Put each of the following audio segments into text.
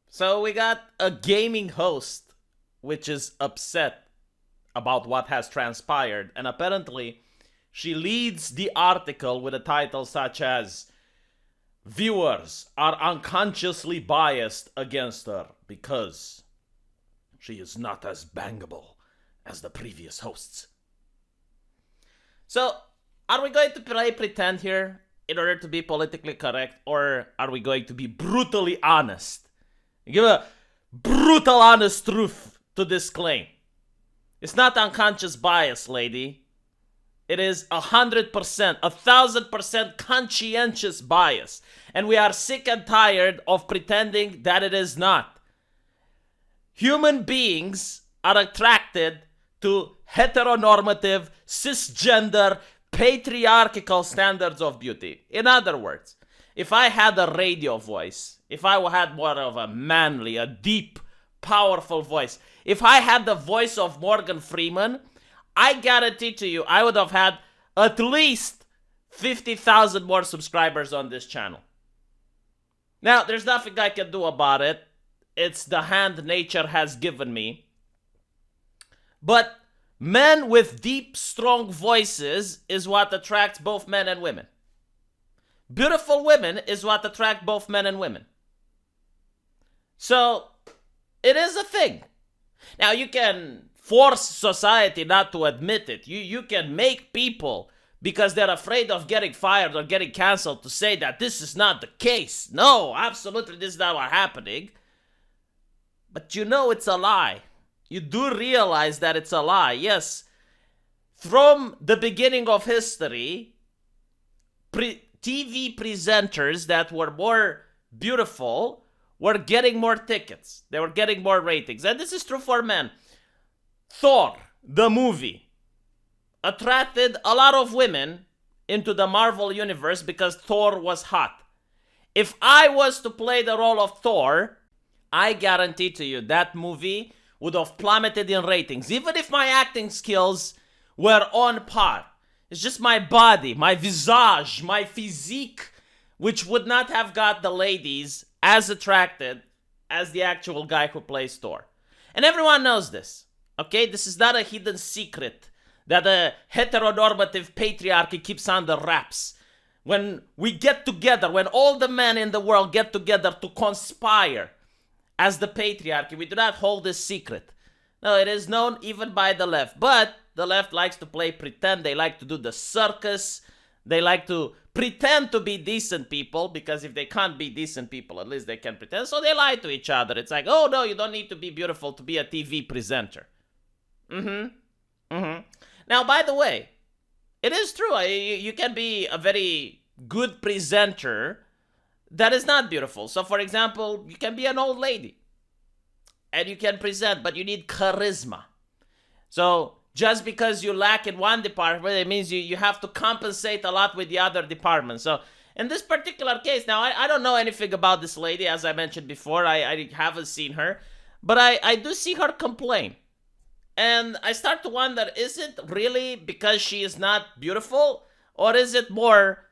So we got a gaming host which is upset about what has transpired, and apparently she leads the article with a title such as "Viewers are unconsciously biased against her because she is not as bangable as the previous hosts." So, are we going to play pretend here in order to be politically correct, or are we going to be brutally honest? Give a brutal, honest truth to this claim. It's not unconscious bias, lady. It is 100%, 1,000% conscientious bias. And we are sick and tired of pretending that it is not. Human beings are attracted to heteronormative, cisgender, patriarchal standards of beauty. In other words, if I had a radio voice, if I had more of a manly, a deep, powerful voice, if I had the voice of Morgan Freeman, I guarantee to you I would have had at least 50,000 more subscribers on this channel. Now, there's nothing I can do about it. It's the hand nature has given me. But men with deep, strong voices is what attracts both men and women. Beautiful women is what attract both men and women. So, it is a thing. Now, you can force society not to admit it. You can make people, because they're afraid of getting fired or getting canceled, to say that this is not the case. No, absolutely, this is not what's happening. But you know it's a lie. You do realize that it's a lie. Yes, from the beginning of history, TV presenters that were more beautiful were getting more tickets. They were getting more ratings. And this is true for men. Thor, the movie, attracted a lot of women into the Marvel universe because Thor was hot. If I was to play the role of Thor, I guarantee to you that movie would have plummeted in ratings, even if my acting skills were on par. It's just my body, my visage, my physique, which would not have got the ladies as attracted as the actual guy who plays Thor. And everyone knows this, okay? This is not a hidden secret that the heteronormative patriarchy keeps under wraps. When we get together, when all the men in the world get together to conspire as the patriarchy, we do not hold this secret. No, it is known even by the left. But the left likes to play pretend. They like to do the circus. They like to pretend to be decent people, because if they can't be decent people, at least they can pretend. So they lie to each other. It's like, oh no, you don't need to be beautiful to be a TV presenter. Now, by the way, it is true. You can be a very good presenter that is not beautiful. So, for example, you can be an old lady and you can present, but you need charisma. So, just because you lack in one department, it means you have to compensate a lot with the other departments. So, in this particular case, now, I don't know anything about this lady, as I mentioned before. I haven't seen her, but I do see her complain. And I start to wonder, is it really because she is not beautiful? Or is it more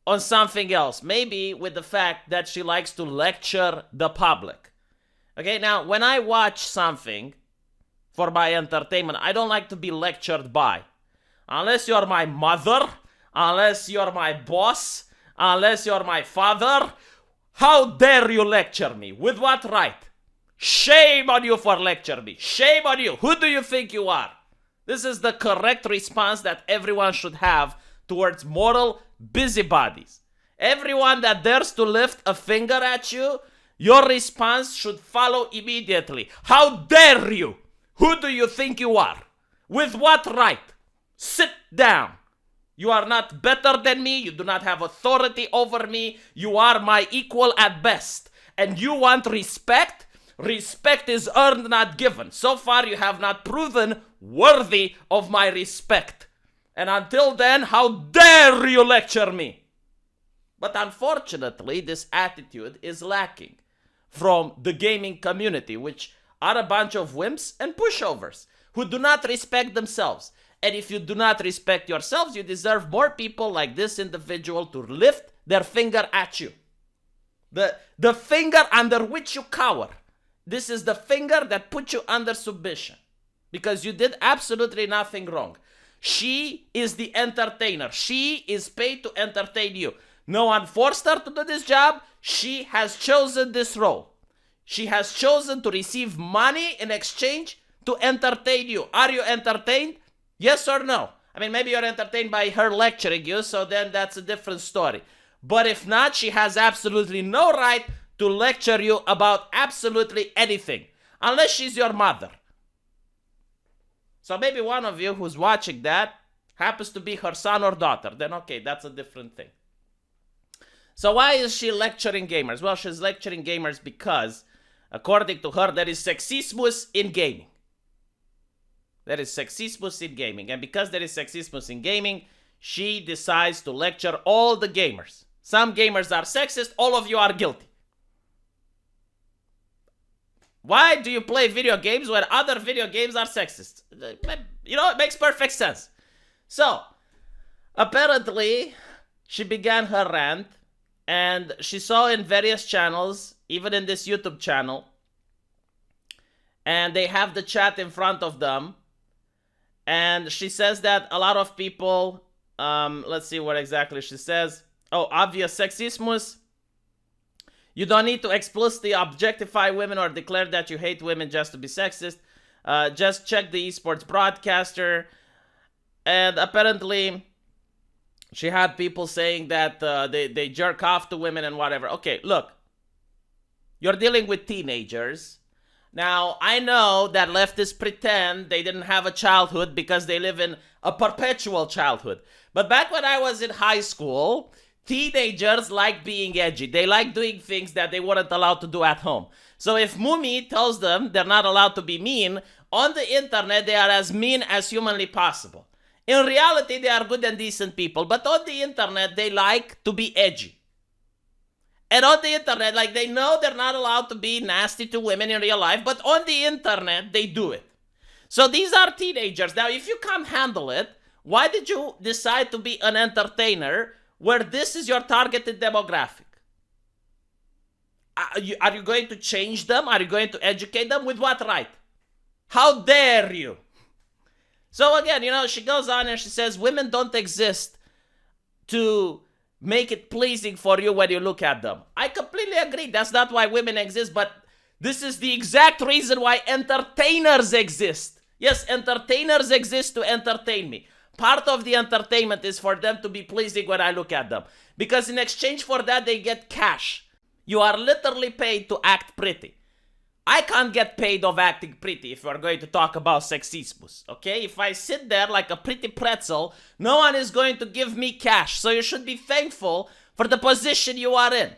on something else? Maybe with the fact that she likes to lecture the public. Okay, now, when I watch something for my entertainment, I don't like to be lectured by. Unless you're my mother, unless you're my boss, unless you're my father, how dare you lecture me? With what right? Shame on you for lecturing me. Shame on you. Who do you think you are? This is the correct response that everyone should have towards moral busybodies. Everyone that dares to lift a finger at you, your response should follow immediately. How dare you? Who do you think you are? With what right? Sit down. You are not better than me. You do not have authority over me. You are my equal at best. And you want respect? Respect is earned, not given. So far, you have not proven worthy of my respect. And until then, how dare you lecture me? But unfortunately, this attitude is lacking from the gaming community, which are a bunch of wimps and pushovers who do not respect themselves. And if you do not respect yourselves, you deserve more people like this individual to lift their finger at you. The finger under which you cower. This is the finger that put you under submission. Because you did absolutely nothing wrong. She is the entertainer. She is paid to entertain you. No one forced her to do this job. She has chosen this role. She has chosen to receive money in exchange to entertain you. Are you entertained? Yes or no? I mean, maybe you're entertained by her lecturing you, so then that's a different story. But if not, she has absolutely no right to lecture you about absolutely anything. Unless she's your mother. So maybe one of you who's watching that happens to be her son or daughter. Then okay, that's a different thing. So why is she lecturing gamers? Well, she's lecturing gamers because, according to her, there is sexismus in gaming. There is sexismus in gaming. And because there is sexismus in gaming, she decides to lecture all the gamers. Some gamers are sexist, all of you are guilty. Why do you play video games when other video games are sexist? You know, it makes perfect sense. So, apparently, she began her rant, and she saw in various channels, even in this YouTube channel, and they have the chat in front of them, and she says that a lot of people, let's see what exactly she says. Oh, obvious sexismus. You don't need to explicitly objectify women or declare that you hate women just to be sexist. Just check the esports broadcaster. And apparently, she had people saying that they jerk off to women and whatever. Okay, look. You're dealing with teenagers. Now, I know that leftists pretend they didn't have a childhood because they live in a perpetual childhood. But back when I was in high school, teenagers like being edgy. They like doing things that they weren't allowed to do at home. So if Mumi tells them they're not allowed to be mean, on the internet they are as mean as humanly possible. In reality, they are good and decent people. But on the internet, they like to be edgy. And on the internet, like, they know they're not allowed to be nasty to women in real life, but on the internet, they do it. So these are teenagers. Now, if you can't handle it, why did you decide to be an entertainer where this is your targeted demographic? Are you going to change them? Are you going to educate them? With what right? How dare you? So again, you know, she goes on and she says, women don't exist to make it pleasing for you when you look at them. I completely agree. That's not why women exist, but this is the exact reason why entertainers exist. Yes, entertainers exist to entertain me. Part of the entertainment is for them to be pleasing when I look at them. Because in exchange for that, they get cash. You are literally paid to act pretty. I can't get paid of acting pretty if we're going to talk about sexismus, okay? If I sit there like a pretty pretzel, no one is going to give me cash. So you should be thankful for the position you are in.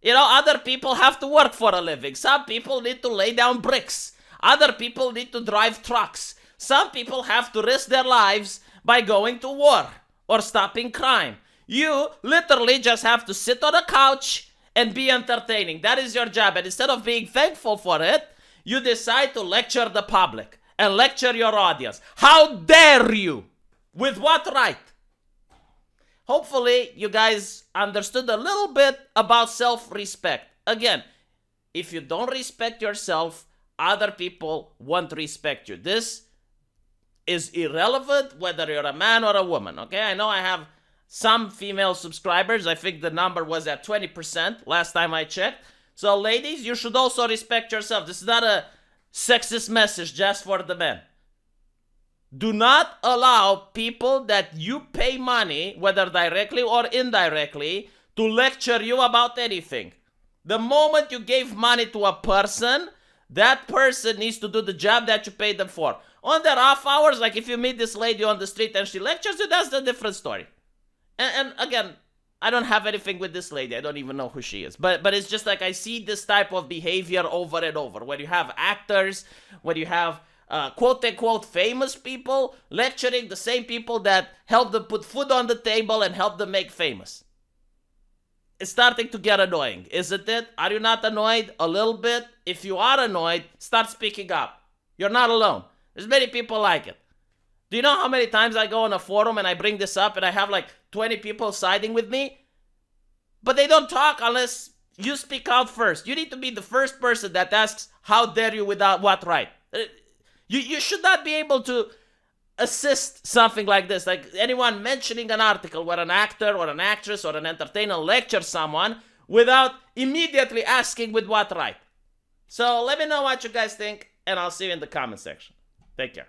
You know, other people have to work for a living. Some people need to lay down bricks. Other people need to drive trucks. Some people have to risk their lives by going to war or stopping crime. You literally just have to sit on a couch and be entertaining. That is your job. And instead of being thankful for it, you decide to lecture the public and lecture your audience. How dare you? With what right? Hopefully, you guys understood a little bit about self-respect. Again, if you don't respect yourself, other people won't respect you. This is irrelevant whether you're a man or a woman, okay? I know I have some female subscribers. I think the number was at 20% last time I checked. So ladies, you should also respect yourself. This is not a sexist message just for the men. Do not allow people that you pay money, whether directly or indirectly, to lecture you about anything. The moment you gave money to a person, that person needs to do the job that you paid them for. On their off hours, like if you meet this lady on the street and she lectures you, that's a different story. And again, I don't have anything with this lady. I don't even know who she is. But it's just like I see this type of behavior over and over. When you have actors, when you have quote-unquote famous people lecturing the same people that help them put food on the table and help them make famous. It's starting to get annoying, isn't it? Are you not annoyed? A little bit? If you are annoyed, start speaking up. You're not alone. There's many people like it. Do you know how many times I go on a forum and I bring this up and I have like 20 people siding with me? But they don't talk unless, you speak out first. You need to be the first person that asks, how dare you without what right? You should not be able to assist something like this. Like anyone mentioning an article where an actor or an actress or an entertainer lectures someone without immediately asking with what right. So let me know what you guys think, and I'll see you in the comment section. Take care.